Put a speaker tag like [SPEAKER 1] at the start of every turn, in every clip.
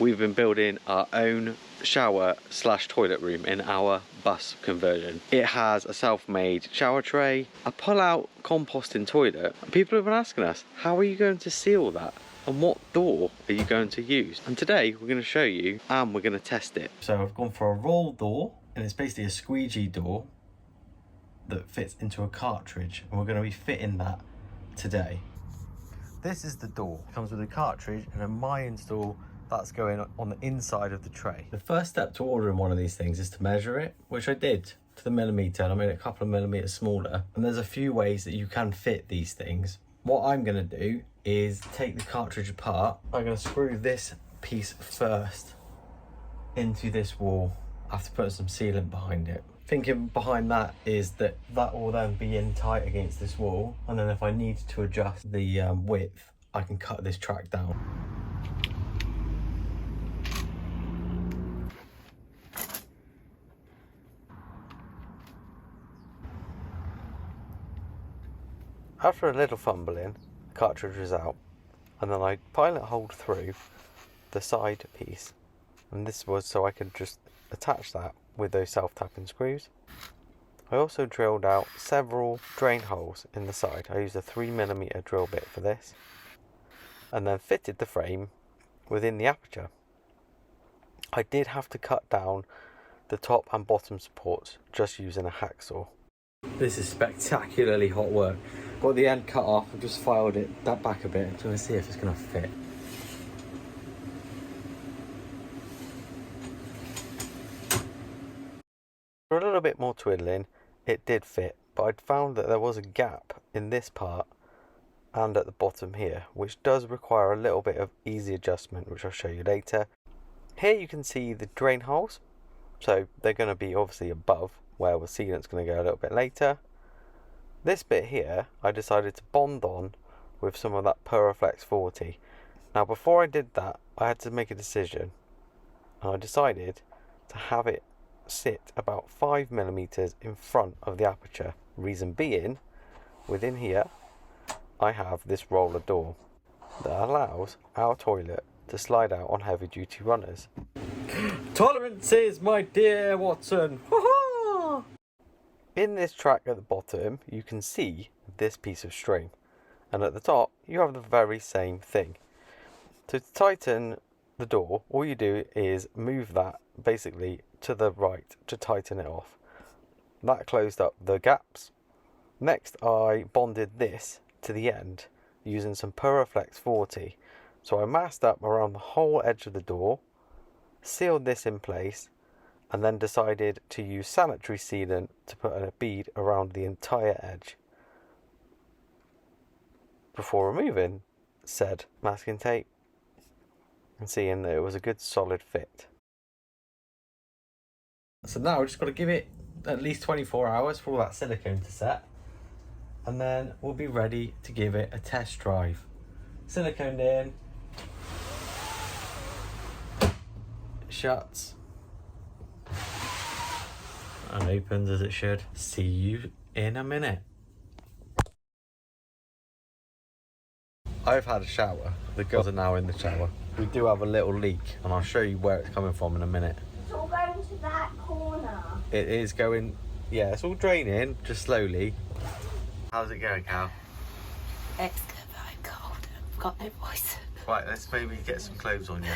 [SPEAKER 1] we've been building our own shower slash toilet room in our bus conversion. It has a self-made shower tray, a pull-out composting toilet, and people have been asking us, how are you going to seal that? And what door are you going to use? And today we're going to show you and we're going to test it. So I've gone for a Roldour, and it's basically a squeegee door that fits into a cartridge, and we're going to be fitting that today. This is the door. It comes with a cartridge, and in my install, that's going on the inside of the tray. The first step to ordering one of these things is to measure it, which I did to the millimetre, and I made it a couple of millimetres smaller. And there's a few ways that you can fit these things. What I'm going to do is take the cartridge apart. I'm going to screw this piece first into this wall after putting some sealant behind it. Thinking behind that is that that will then be in tight against this wall, and then if I need to adjust the width, I can cut this track down. After a little fumbling, the cartridge was out, and then I pilot holed through the side piece, and this was so I could just attach that with those self-tapping screws. I also drilled out several drain holes in the side. I used a 3mm drill bit for this, and then fitted the frame within the aperture. I did have to cut down the top and bottom supports just using a hacksaw. This is spectacularly hot work. Got the end cut off, I've just filed it that back a bit. I'm going to see if it's going to fit. For a little bit more twiddling, it did fit, but I'd found that there was a gap in this part and at the bottom here, which does require a little bit of easy adjustment, which I'll show you later. Here you can see the drain holes, so they're going to be obviously above where the sealant's going to go a little bit later. This bit here, I decided to bond on with some of that Puraflex 40. Now before I did that, I had to make a decision, and I decided to have it sit about 5mm in front of the aperture. Reason being, within here, I have this roller door that allows our toilet to slide out on heavy duty runners. Tolerances, my dear Watson! In this track at the bottom, you can see this piece of string, and at the top, you have the very same thing. To tighten the door, all you do is move that basically to the right to tighten it off. That closed up the gaps. Next, I bonded this to the end using some Puraflex 40. So I masked up around the whole edge of the door, sealed this in place, and then decided to use sanitary sealant to put a bead around the entire edge before removing said masking tape and seeing that it was a good solid fit. So now we've just got to give it at least 24 hours for all that silicone to set, and then we'll be ready to give it a test drive. Siliconed in, shuts, and opens as it should. See you in a minute. I've had a shower. The girls are now in the shower. We do have a little leak, and I'll show you where it's coming from in a minute.
[SPEAKER 2] It's all going to that corner.
[SPEAKER 1] It is going, yeah, it's all draining, just slowly. How's it going, Cal?
[SPEAKER 2] It's good, but I'm cold. I've got no voice.
[SPEAKER 1] Right, let's maybe get some clothes on you.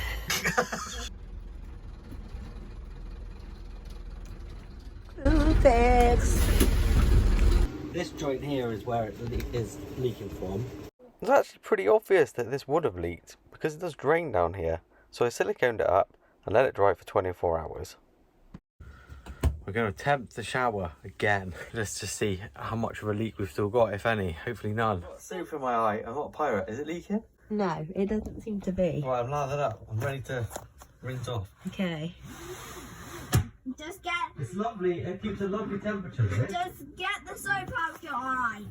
[SPEAKER 1] This joint here is where it is leaking from. It's actually pretty obvious that this would have leaked because it does drain down here. So I siliconed it up and let it dry for 24 hours. We're going to attempt the shower again just to see how much of a leak we've still got, if any. Hopefully none. I've got soap in my eye. I'm not a pirate. Is it leaking?
[SPEAKER 2] No, it doesn't seem to be.
[SPEAKER 1] Right, I've lathered up. I'm ready to rinse off.
[SPEAKER 2] Okay. Just get...
[SPEAKER 1] It's lovely. It keeps a lovely temperature, doesn't it?
[SPEAKER 2] Just get the soap out your eye.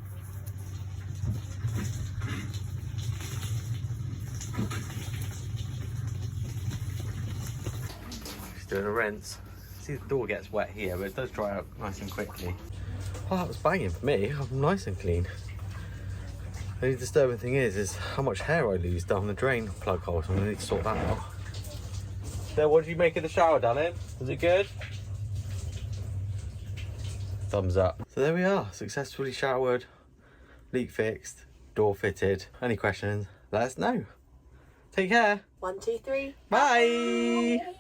[SPEAKER 1] Just doing a rinse. See, the door gets wet here, but it does dry out nice and quickly. Oh, that was banging for me. I'm nice and clean. The only disturbing thing is how much hair I lose down the drain plug hole, so I'm going to need to sort that out. So what did you make of the shower, darling? Was it good? Thumbs up. So there we are, successfully showered, leak fixed, door fitted. Any questions, let us know. Take care.
[SPEAKER 2] 1, 2, 3.
[SPEAKER 1] Bye.